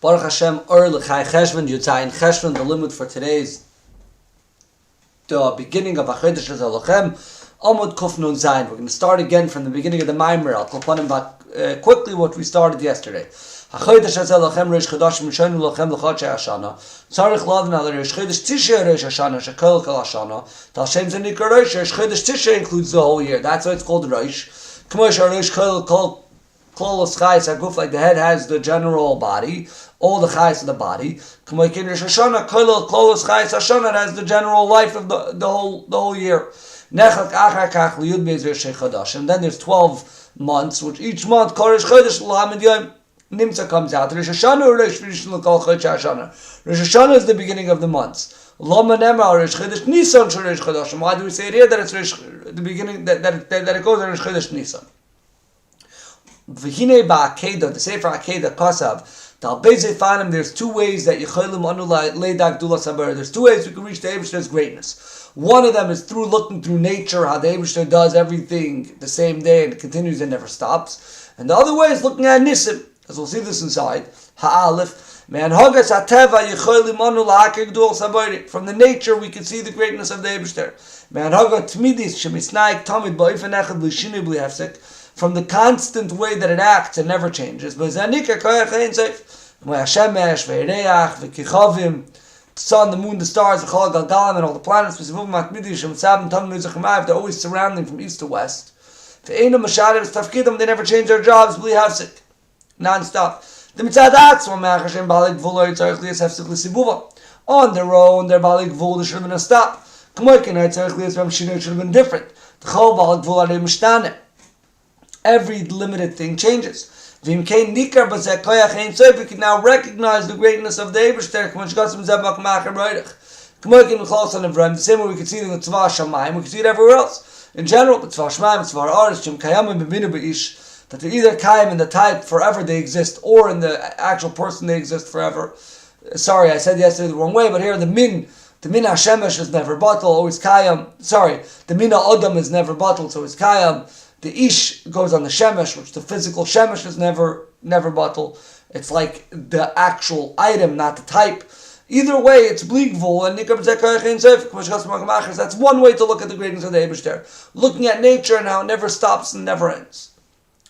Baruch Hashem, L'chai Cheshvan, Yudzayin Cheshvan, the limit for today's, the beginning of HaChodesh Lachem, Amud Kuf Nun Zayin. We're going to start again from the beginning of the Maimer. I'll clip on back quickly what we started yesterday. HaChodesh Lachem, Reish Chodashim, Rishonu Lachem, L'chotchei Hashana. Tzarich Lavna, Reish Chodesh Tishrei, Reish Hashana, Shekol Kol Hashana. Tal Shem Zenikar Reish, Reish Chodesh Tishrei includes the whole year. That's why it's called Reish. K'mosh Reish Kol Klolos Chayes HaGuf, like the head has the general body, all the chayes of the body. K'moikin Reish Hashana, Klolos Chayes Hashana has the general life of the whole year. Nechak Achar Kach Liyud Beis Reish Chodesh. And then there's 12 months, which each month Koresh Chodesh L'Hamid Yom Nimtza comes out. Reish Hashana or Reish Rishon L'Kol Chodshei Hashana. Reish Hashana is the beginning of the months. Lama Nema or Reish Chodesh Nisan Shor Reish Chodesh. Why do we say it here that it's the beginning that it goes on Reish Chodesh Nisan? V'hinei ba'akeda, the Sefer Akeda Kasav, Tal Bezei Fanim, there's two ways that Yecholim Anu Leidak Dula Sabar. There's two ways we can reach the Eibishter's greatness. One of them is through looking through nature, how the Eibishter does everything the same day and it continues and never stops. And the other way is looking at Nisim, as we'll see this inside. Ha'alef, Man Hagas Hateva Yecholim Anu La'akir Dula Sabar. From the nature we can see the greatness of the Eibishter. Man Hagas Tmidis Shemisnaik Tamid Ba'ifan Echad L'Shini B'li Hefsek. From the constant way that it acts and never changes. But Zanika Koyach Ein Seif, Hashemesh, Ve'ereach, Ve'kichavim, the sun, the moon, the stars, the Chol Galgalim, and all the planets, they're always surrounding from east to west. Ve'enam Mashadim Tafkidim, they never change their jobs, Bli Hafsik, non-stop. The Mitzad Atzma, Me'ach Hashem Balik V'lo Yitzarech Lias Hafsik L'Sibuva. On their own, their Balik V'lo, there should have been a stop. K'moikin Yitzarech Lias V'amshinah should have been different. The Chol Balik V'lo Arei Mishtane. Every limited thing changes. We can now recognize the greatness of the Eibishter. The same way we can see it in the Tzvah Shamayim, we can see it everywhere else. In general, the Tzvah Shamayim, Tzvah Aretz, that they're either Kayim in the type forever they exist, or in the actual person they exist forever. Sorry, I said yesterday the wrong way, but here the Min HaShemesh is never batal, always Kayim. Sorry, the Min HaAdam is never batal, so it's Kayim. The ish goes on the shemesh, which the physical shemesh is never batal. It's like the actual item, not the type. Either way, it's bligvul and nikar b'zekayach ein seif. That's one way to look at the greatness of the Eibishter. Looking at nature and how it never stops and never ends.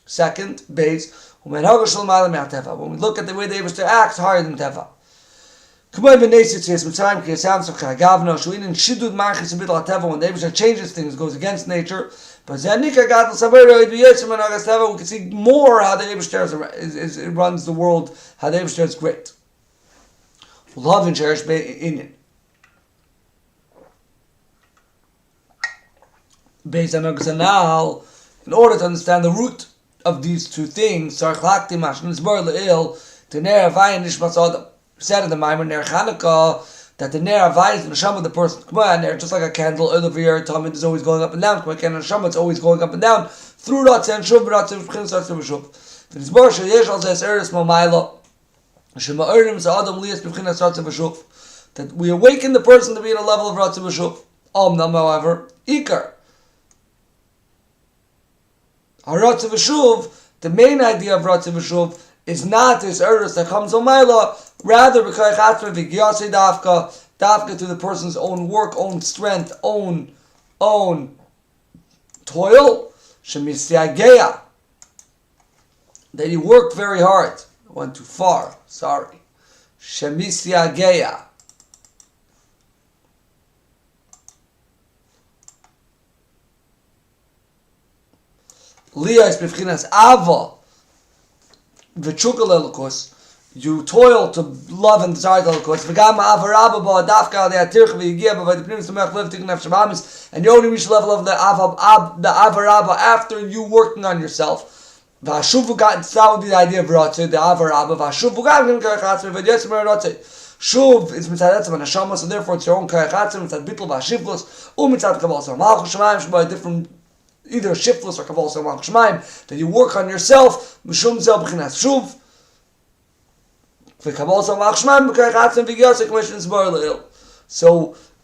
Second, base. When we look at the way the Eibishter acts, higher than teva. When the Eibishter changes things, goes against nature. But we can see more how the Eibishter runs the world, how the Eibishter is great. Love and cherish in based on now, in order to understand the root of these two things, said in the Maimer Ner Chanukah that the Ner Havai is the neshama of the person. Just like a candle, over here, Talmud is always going up and down. Neshama is always going up and down through Ratzah and Shuv, Ratzah and Ratzah and Shuv. The Nizbar Sheyesh Al Zes Eretz Mamayla Shema Erim Za'adam Lias B'chinas Ratzah v'Shuv, that we awaken the person to be at a level of Ratzah v'Shuv. Omnam, however, Ikar Ratzah v'Shuv, the main idea of Ratzah v'Shuv is not this Eretz that comes on Maila. Rather, dafka to the person's own work, own strength, own toil, that he worked very hard. I went too far. Sorry. Shemisyageya. Liya is b'fchinas ava v'chukal elokus. You toil to love and desire the Elokus. And you only reach the level of the Avarabba after you working on yourself. Shuv is mitzadetzim and hashama, so therefore it's your own kayachatzim, mitzad bitl v'ashiflus, mitzad kaval so malchus shemaim, should be different, either shiflus or kaval so malchus shemaim, that you work on yourself, mishum zel b'chinas shuv. So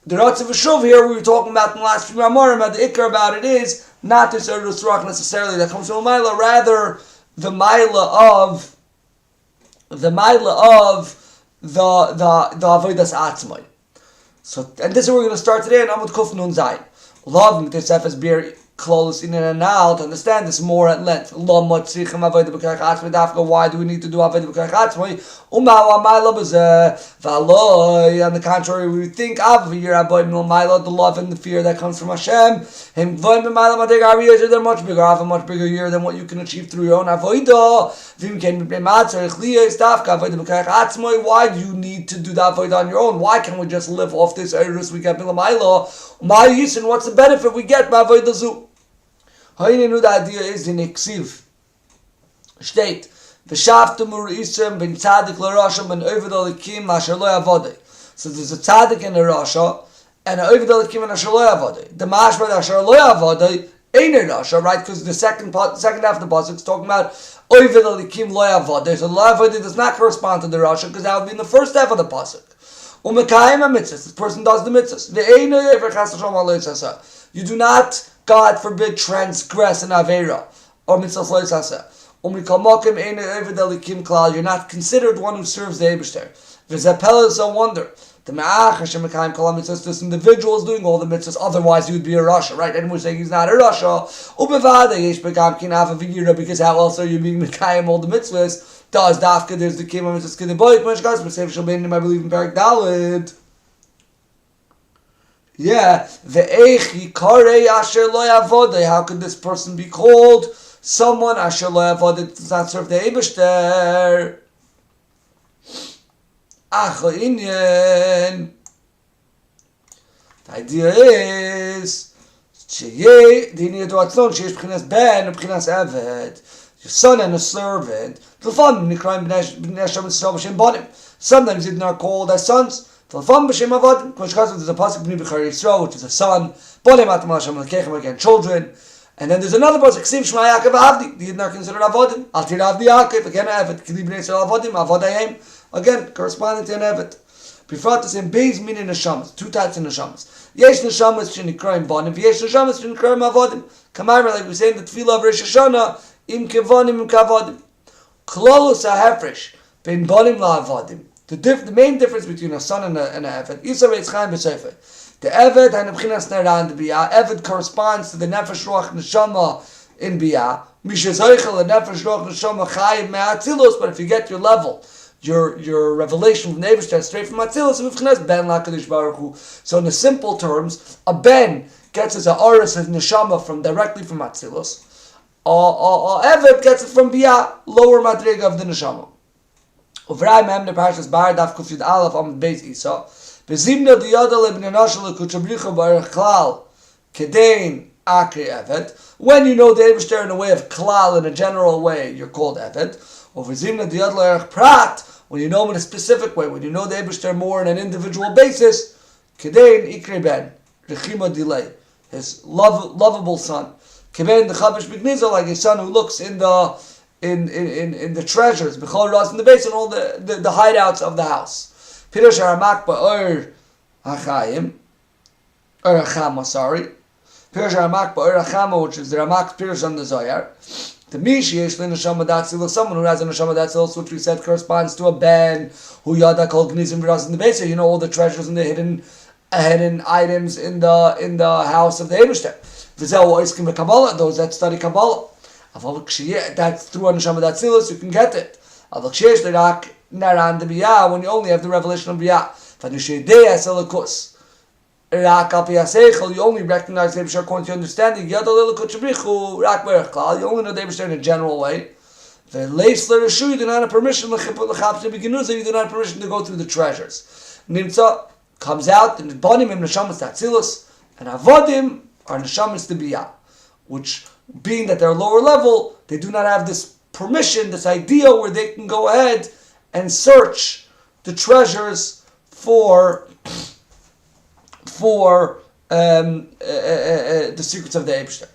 the Ratzah v'Shuv here we were talking about in the last few Amorim, the Ikar about it is not this Erdus Ruach necessarily that comes from a Maila, rather the Maila of the Maila of the Avodas Atzmai. So, and this is where we're going to start today in Amud Kuf Nun Zayin. Love Mitzvah as beer close in and out. Understand this more at length. Why do we need to do Avodah B'Karech Atzmai? On the contrary, we think of the love and the fear that comes from Hashem. They're much bigger, have a much bigger year than what you can achieve through your own avodah. Why do you need to do that avodah on your own? Why can't we just live off this eirus we get milamayla? What's the benefit we get by avodah zu? The idea is in Iksiv. State. So there's a tzaddik and a rasha, and an ovid alikim and a shaloy avodai. The mashma that shaloy avodai ain't a rasha, right? Because the second half of the pasuk is talking about ovid alikim loy avodai. So loy avodai does not correspond to the rasha because that would be in the first half of the pasuk. Umekayim a mitzvah. This person does the mitzvahs. You do not, God forbid, transgress an avera or mitzvah loy sasa. You're not considered one who serves the Eibishter. There's a wonder. This individual is doing all the mitzvahs, otherwise he would be a rasha, right? And we're saying he's not a rasha. Because how else are you being mekayim all the mitzvahs? Does dafka, there's the kima mitzvahs kideboy, I believe in Parak Daled. Yeah, how could this person be called someone asher lo avodah does not serve the Eibishter? The idea is your son and a servant. Sometimes they are called as sons. There's a pasuk which is a son. Again, children. And then there's another pasuk, Ksiv Shema Yaakov Avdi. These are considered avodim. Al Tirav Yaakov. Again, Avet. Kili Bnei Yisrael Avodim. Avodayim. Again, corresponding to an Avet. Befrat is in Beis Min in Neshamas. Two types of Neshamas. Yesh Neshamas Shenikraim Bonim. Yesh Neshamas Shenikraim Avodim. Kamar, like we say in the Tefillah of Rosh Hashanah, Im Kevonim Im Kavodim. Klolos HaHefresh. Ben Bonim La Avodim. The main difference between a son and an Avet. Yisrael Eitz Chaim B'Sefer. The Eved and B'chinas Neran the Biyah. Eved corresponds to the Nefesh Ruach Neshama in Biyah. Mishazoichel and Nefesh Ruach Neshama Chayiv Me'atzilus. But if you get your level, your revelation from the Eibishter straight from Atzilus, B'chinas Ben LaKadosh Baruch Hu. So in the simple terms, a Ben gets his Aorus, his Neshama directly from Atzilus. Eved gets it from Biyah, lower Madrega of the Neshama. Uvrei Mem the Parashas Bar Daf Kufyud Aleph Amud Beis Isa. When you know the Eibishter in a way of klal, in a general way, you're called Eved. When you know him in a specific way, when you know the Eibishter more on an individual basis, his lovable son. Like a son who looks in the treasures, in the base, and all the hideouts of the house. Pirush Haramak ba'or hachayim, or hachama, sorry. Pirush Haramak ba'or hachama, which is the Ramak's Pirush on the Zohar. The Mishi yesh le neshama datzilus, someone who has a neshama datzilus, which we said corresponds to a ben who yada kol gnizim v'ras in the base. You know all the treasures and the hidden items in the house of the Eibishter. V'zeh oiskim v'Kabbalah, those that study Kabbalah. That's through a neshama datzilus, you can get it. Avol ksheyesh le'rak Naran the Biyah, when you only have the revelation of Biyah. You only recognize the Eibishter according to your understanding. You only know the Eibishter in a general way. You do not have permission. You do not have permission to go through the treasures. Nimtza comes out and Bonim im Neshamas Tatzilus and Avodim are Neshamas the Biyah, which, being that they're lower level, they do not have this permission, this idea where they can go ahead and search the treasures for the secrets of the Eibishter.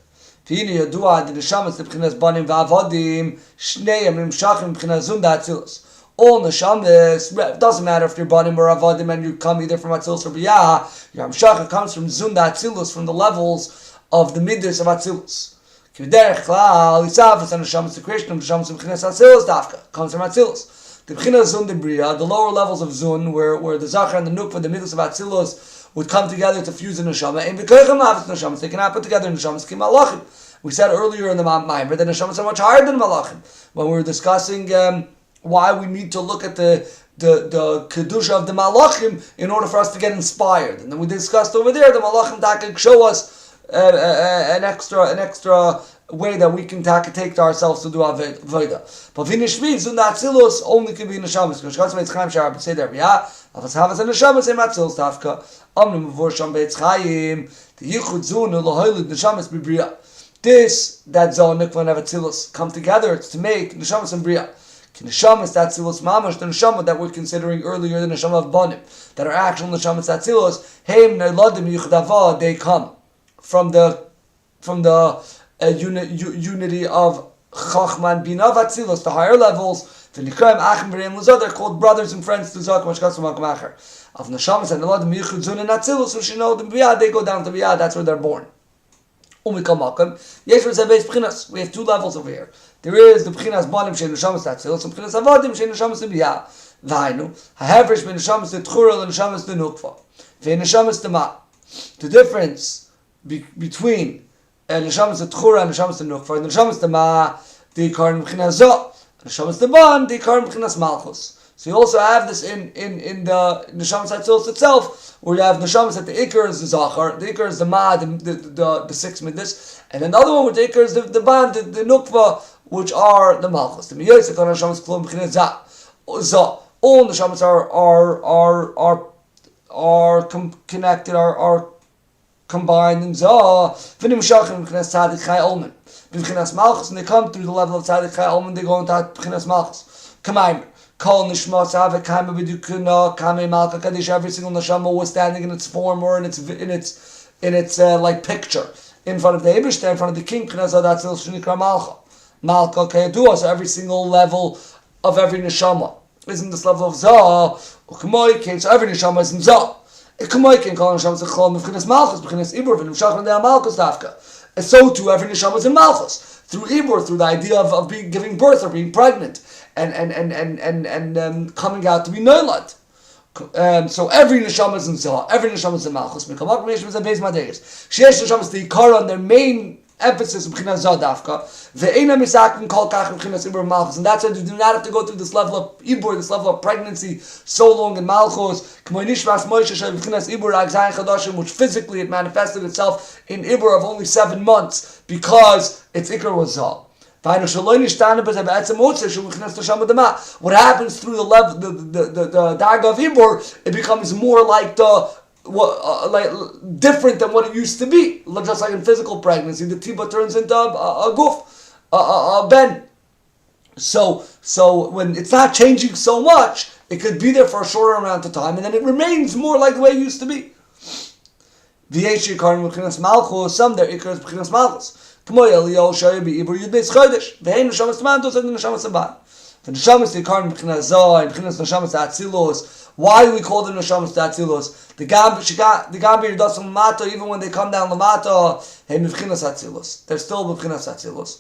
All neshamas, it doesn't matter if you're banim or avodim and you come either from Atzilus or Biyah, your Hamshach comes from Zunda Atzilus, from the levels of the midas of Atzilus. The creation of Neshamas B'chinas Atzilus dafka comes from Atzilus. the B'china Zun de Bria, the lower levels of Zun, where the Zachar and the Nukva, the Midas of Atzilus, would come together to fuse in Neshama, and they cannot put together Neshamas Ki Malachim. We said earlier in the Maimer that Neshamas are much higher than Malachim. When we were discussing why we need to look at the Kedusha of the Malachim in order for us to get inspired. And then we discussed over there, the Malachim that can show us an extra way that we can take to ourselves to do Avodah. But Vinishvi, Zun Atzilus, only can be Neshamas. Because Chaim Shar, say there, yeah, Avas Havas and Neshamas, and Atzilus Tafka. Omnim Mavor Sham Beitz Chaim, the Yichud Zun, Lohoilid, Neshamas Bibria. This, that Zoh, Nikva, and Atzilus come together to make Neshamas and Bria. Neshamas, that Atzilus Mamash, the Neshama that we're considering earlier, the Neshama of Bonim, that are actual Neshamas Atzilus, Heim Neilodim Yichudava, they come from the unity of Chachma and Bina of Atzilus, the higher levels. The Nikraim Achim V'reim L'Zah, they're called brothers and friends to Zah, K'mashkas V'makmacher. Of Neshamas and Neilodim Yichud Zun and Atzilus, which you know, the Biyah, they go down to Biyah, that's where they're born. We have two levels over here. There is the B'chinas Bonim Shein Neshamas Atzilus and B'chinas Avodim Shein Neshamas Biyah. V'hainu ha'hevrish ben Neshamas T'chura l'Neshamas T'nukva v'Neshamas T'ma. The difference between Neshamas T'chura and Neshamas T'nukva and Neshamas T'ma, the Yikarim B'chinas Zoh, Neshamas T'ban, the Yikarim B'chinas Malchus. So you also have this in the Neshamas Atzilus itself, where you have Neshamas that the Iker is the Zachar, the Iker is the Ma, the six Midas, and another one with the Iker is the Ban, the Nukva, which are the Malchus. The Miyosef on Neshamas Klum B'chinas Zah. All Neshamas are connected, are combined in Zah. V'nim Shachim B'chinas Tzadik Chai Olman. B'chinas Malchus, and they come through the level of Tzadik Chai Olman, they go into B'chinas Malchus. Kamayim. Kol Nishmas Ave Kame B'Dukuna Kame Malka Kaddish. Every single neshama was standing in its form or in its like picture in front of the Eibishter, in front of the king. That's Shnikra Malka. Malka Kayadua. So every single level of every neshama is in this level of Zah. So every neshama is in Zah. Kumoikin Kol Nishmas Echol B'Chinas Malchus B'Chinas Ibur V'Nim Shachar Dei Malchus Dafka. And so too every neshama is in Malchus through Ibur, through the idea of giving birth or being pregnant. And coming out to be Neilad. So every neshama is in Zah, every neshama is in Malchus. Mekamak Meshim is a base Madeis. Sheesh neshama is the Ikar on their main emphasis of B'chinas Zah Dafka. Ve'ena misakim kol kach B'chinas Ibur Malchus. And that's why you do not have to go through this level of Ibur, this level of pregnancy so long in Malchus. K'moy nishmas Moshe shel B'chinas Ibur Agzayin Chadashim, which physically it manifested itself in Ibur of only 7 months because its Ikar was Zah. What happens through the level, the Daga of Ibor, it becomes more like different than what it used to be. Just like in physical pregnancy, the Tiba turns into a goof, a ben. So when it's not changing so much, it could be there for a shorter amount of time, and then it remains more like the way it used to be. Some their Ikar is B'chinas Malchus. K'moy Eliyahu Shaya B'Ibur Yud Beis Chodesh. V'hein Neshamas T'mantos and Neshamas T'ban. The Neshamas T'ikarim B'chinas Zah and B'chinas Neshamas T'Atzilus. Why do we call them Neshamas T'Atzilus? The Gambi Yudasam L'mato, even when they come down L'mato, hey B'chinas Atzilus. They're still B'chinas Atzilus.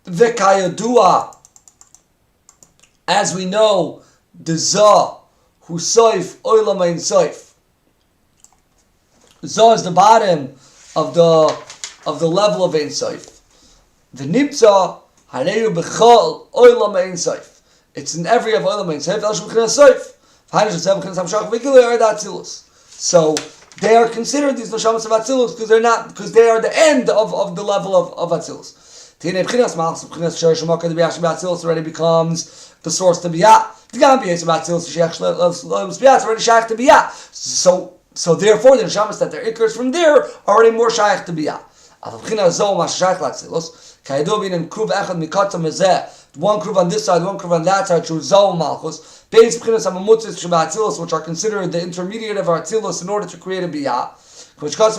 V'kayadua, as we know, the Zah who Soif Olam Ein Soif. Zah is the bottom of the level of Ein Sof. The Nibza Hareyu B'chol Olam Ein Sof. It's in every of Olam Ein Sof. El Shulchan Sof. So they are considered these neshamas of Atzilus because they are the end of the level of Atzilus. Tinei B'chinas Malchus B'chinas Shor Shemaka the B'yach B'Atzilus already becomes the source to B'yah. The Gam B'yach B'Atzilus Sheach B'yach already Shaykh to B'yah. So therefore the neshamas that their ikars from there are already more Shaykh to B'yah. One kruv on this side, one kruv on that side, Zol Malchus. Beis B'chinas Hamamutzis Shabbat, which are considered the intermediate of our Atzilus in order to create a Biyah. Which one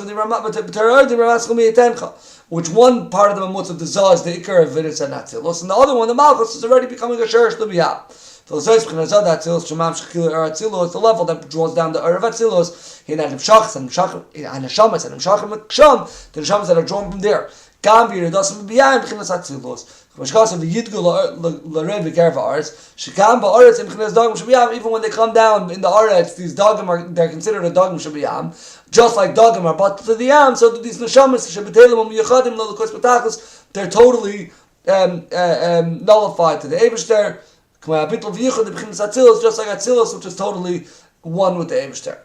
part of the Mamutz of the Zah is the Ikar of Vidus and Atzilus, and the other one, the Malchus, is already becoming a Sherish to Biyah. The level that draws down the Erev Atzilus, the Neshamas that are drawn from there. Gam v'yiradosam b'biyah b'chinas atzilus. Mashkasa v'yidgu l'rei b'kerv ha'aretz. Shekam ba'aretz in b'chinas dogim shabiyam. Even when they come down in the aretz, these dogim they're considered a dogim shabiyam. Just like dogim are brought to the yam, so these neshamas shebetelim u'miyachadim l'lukos b'tachlis, they're totally nullified to the Eibishter. Just like Atzilus, which is totally one with the Eibishter.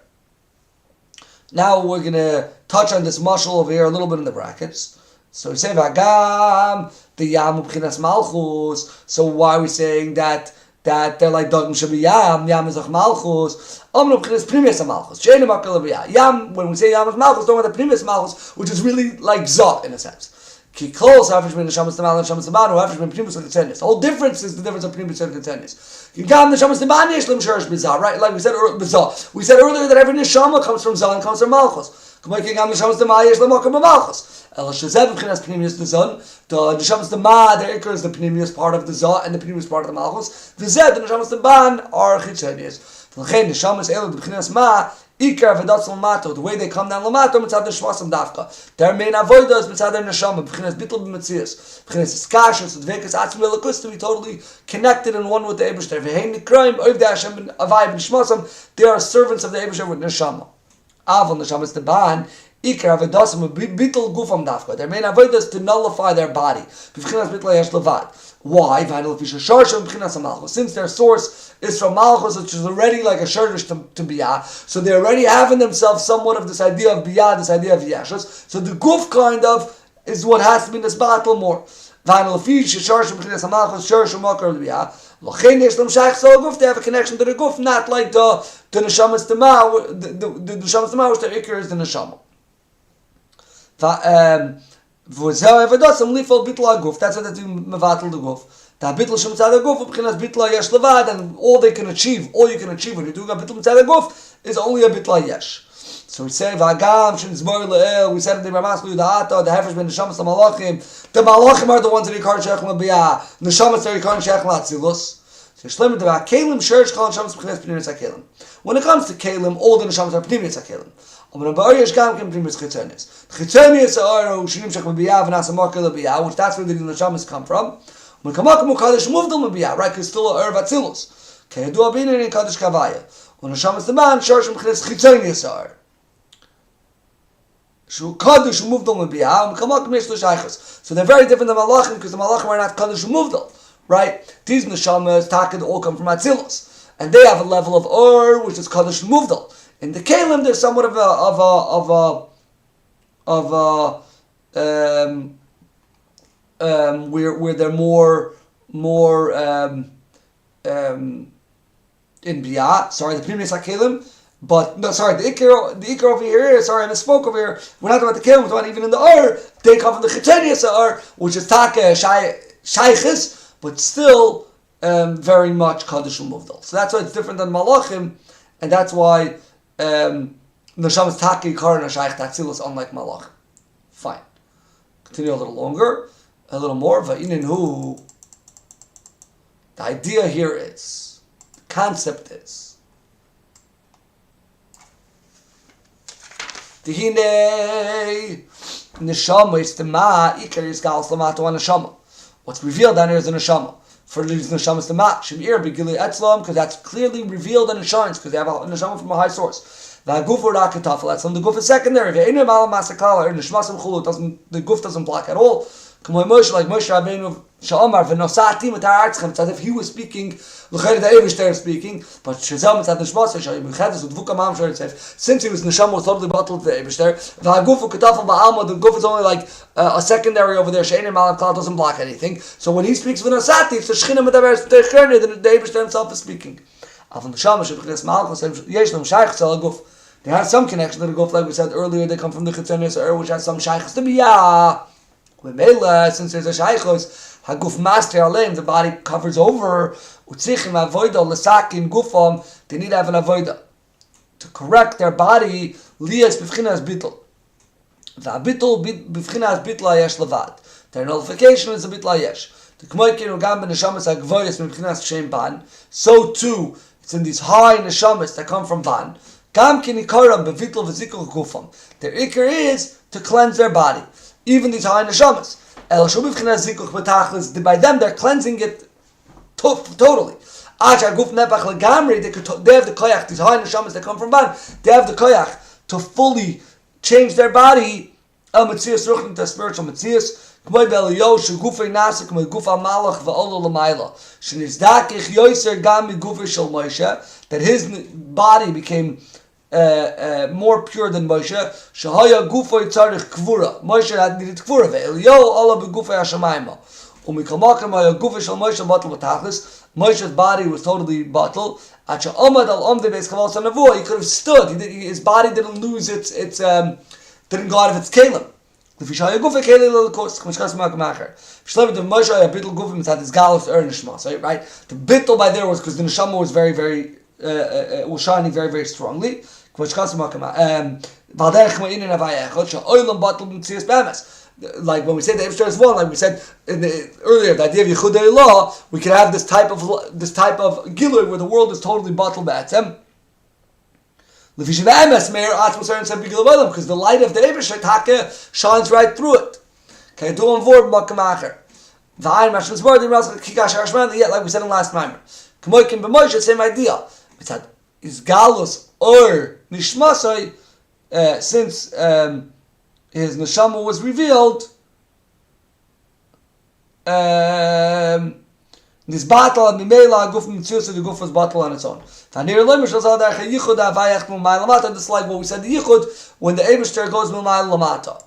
Now we're going to touch on this mashal over here a little bit in the brackets. So we say Vagam, the Yam B'chinas Malchus. So why are we saying that they're like Dogim Shabiyam, Yam is Ach Malchus, Amr B'chinas Primis Malchus, Shein Makal B'Yam. Yam, when we say Yam is Malchus, don't want the Primis Malchus, which is really like Zot in a sense. Ki close average between the Shamas Tamal and Shamas Taman, who average between Primus and Ketenis. The whole difference is the difference of Primus and Ketenis. Ki gam the Shamas Taman yesh lim sherish bizah, right? Like we said earlier that every neshama comes from Zah and comes from Malchus. K'may ki gam the Shamas Taman yesh lim okam Malchus. El shezeh b'chinas Pnimius the Zon. The Shamas Taman, the Iker is the Pnimius part of the Zah and the Pnimius part of the Malchus. V'zeh the Shamas Taman are Chitzenius. V'lechein the Shamas Elu the Pnimius Ma. Ikar v'datz l'mato, the way they come down l'mato, mitzad the shmasam dafka. Their main avodah is mitzad their neshama, b'chinas bittul b'metzias, b'chinas iskashus, dvekas atzmi l'kus, to be totally connected and one with the Eibishter. V'hein nikraim, oiv the Hashem avai b'shmasam, they are servants of the Eibishter with neshama. Avon neshama is the ban, ikar v'datzim bittul gufam dafka. Their main avodah is to nullify their body. B'chinas bittul yesh levad. Why? Since their source is from Malchus, which is already like a shurdish to Biyah, so they already have in themselves somewhat of this idea of Biyah, this idea of Yeshus. So the guf kind of is what has to be in this battle more. They have a connection to the guf, not like the neshamas tema, the neshamas tema, which their ikar is the neshama. That's what they do mevatel the guf. The bitl shemitzad the guf b'chinas bitla yesh levad, and all you can achieve when you do a bitl mitzad the guf is only a bitla yesh. So we say v'agam shenizmor le'el. We said in the Ramaslu da'ata the hefresh ben neshamas malachim. The malachim are the ones that yikar shech l'biyah. Neshamas are yikar shech l'atzilus. So shleim the kelim sherish kol neshamas b'chinas pnimis hakelim. When it comes to kelim, all the neshamas are pnimis hakelim. Which that's where the neshamas come from. Right, because still a herb atzilus. Kayadu abinin in kadosh kavaya. When neshamas the man shorshim b'chinas chitzonius are. Shu kadosh umuvdal mebiyah. So they're very different than malachim, because the malachim are not kadosh umuvdal. Right? These neshamas taked all come from atzilus, and they have a level of which is kadosh umuvdal. In the Kalim, there's somewhat of where they're more in Biyah. Sorry, the Pnimis HaKalim, but no, sorry, the Iker over here. Sorry, I misspoke over here. We're not talking about the Kalim. We're talking even in the they come from the Chetenius which is Taka Shaychis, but still very much Kaddish Umuvdal. So that's why it's different than Malachim, and that's why. Neshamas Taki Karan Shaykh Tatzilus, unlike Malach. Fine. Continue a little longer, a little more. Va'ininu. The idea here is, the concept is, Dihine Neshama is the Ma Ikar is Gal Slamato Neshama. What's revealed down here is the Neshama. For the neshama is the mat shemir begili etzlam, because that's clearly revealed in insurance, because they have a neshama from a high source. The guf or rakatafel, that's on the guf is secondary. The guf doesn't block at all. Like Moshe Rabbeinu Sha'amar v'nosati mitaratzchem. It's as if he was speaking, l'chayr the Eivishter speaking, but Shazam it's at the Shmasa Shayim Chedus udvuka mam shayitzev. Since he was neshama was totally bottled to the Eivishter, v'haguf ukatafel ba'alma, the guf is only like a secondary over there. She'enim malav klal doesn't block anything. So when he speaks v'nosati, it's the Shechina mitaver techerne, then the Eivishter himself is speaking. Avon neshama shebchines malchus yesh lam shaykh tzal guf. They have some connection to the guf, like we said earlier. They come from the Chitzonius, which has some shaykhs to be since there's a shaykhos, haguf master aleim, the body covers over. Utzichim avoida lesakin gufam. They need to have an avoida to correct their body. Lias b'fchinas bitl. V'abitl b'fchinas bitla yesh levad. Their nullification is a bitla yesh. The k'moikin ugam b'neshamas hagvoyas b'fchinas shem ban. So too, it's in these high neshamas that come from ban. Gam kinikaram b'vitl v'zikul gufam. Their ikar is to cleanse their body. even these high neshamas. By them, they're cleansing it totally. They have the koyach, these high neshamas that come from ban, they have the koyach to fully change their body to spiritual metzias. That his body became more pure than Moshe. Shahaya gufay tzarich kvura. Moshe had needed kvura. Ve'Eliyahu Allah begufay hashamayma. Umikamakam haya gufay shel Moshe batal b'tachlis. Moshe's body was totally batal. Acha amad al omde beis kaval sanavua. He could have stood. His body didn't lose its didn't go out of its kalim. If Shahaya gufay kalim l'kos k'mishkas ma'akamacher. Shlev the Moshe haya bittul gufay mitzad his galus nishmas. Right. The bittul by there was because the neshama was very was shining very, very strongly. Like when we say the Eibshter is one, like we said earlier, the idea of Yichudei Law, we can have this type of gilui where the world is totally bottled b'atzem. Because the light of the Eibshter shines right through it. Okay, do on word makamacher. Like we said in last timer. Same idea. Is galus or nishmasai since his neshama was revealed, this battle and mimela guf mitzius, the guf was battle on its own. Just like what we said, the yichud when the Eibishter goes milmayla lamata.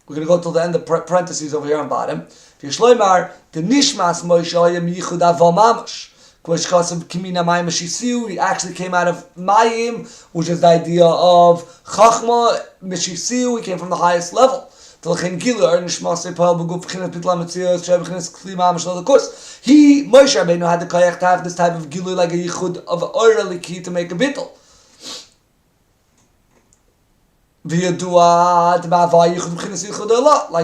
We're going to go till the end of parentheses over here on bottom. The nishmas moishayim yichud avamamash. He actually came out of Mayim, which is the idea of Chachma, Meshisiu, he came from the highest level. He, Moshe Rabbeinu, had the koyach to have this type of gilu like a yichud of Oira Liki to make a bittul. Like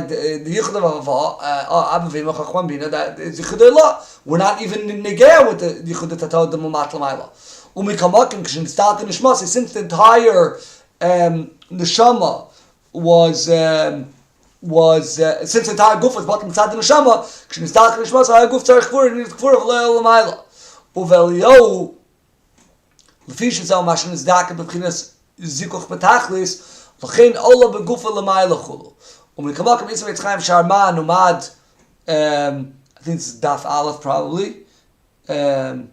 the yichud of Avavim Chachman Bina, that is yichud Allah. We're not even in negaya with the yichud tatod the mumat lamayla. Umikamakim kishin stalk nishmas. Since the entire neshama was since the entire guf was bottom inside the neshama, kishin stalk nishmas. High guf tzarich kvura needs kvura of leil lamayla. Uveliyo lefish zel mashin is dak b'chinas zikuch betachlis. L'chein ola begufa lamayla chulu. Umikamakim isma yitzchayim sharman umad. I think it's Daf Aleph probably. Says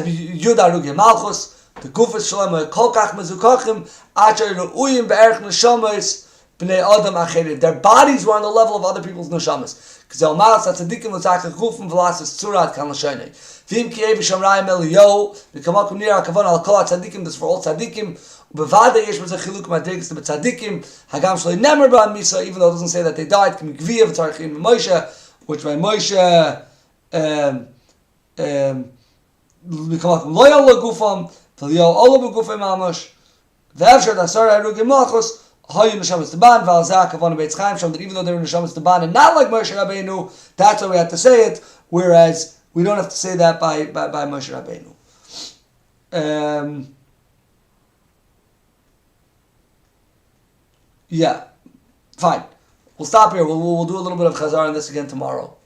Yud Arugi Malchus, the Gufas Shalom Kolkach Mezukachim, Achar Ru'uyim Be'erch Neshamas, B'nei Adam Acherim. Their bodies were on the level of other people's Neshamas. Because El Malas HaTzadikim L'Tzachach Chufim V'Lasis Tzurat Kan L'Shoinei. V'im Ki'ei V'Shamrayim Eliyahu, V'Kamakum Nir HaKavon Al Kol HaTzadikim, this for all Tzadikim, Bevada yesh b'zeh chiluk madrigas to b'tzadikim hagam shloi nemer b'am misa, even though it doesn't say that they died. Kim gviya v'tzarchim Moshe, which by Moshe b'kamakim loyal legufam v'liyahu ola b'gufay mamash v'evshar dasar harugim malchus hayu neshamas taban v'alzah kavon b'etz chaim shom, that even though they were neshamas taban and not like Moshe Rabbeinu, that's how we have to say it. Whereas we don't have to say that by Moshe Rabbeinu. Yeah, fine. We'll stop here. We'll do a little bit of chazar on this again tomorrow.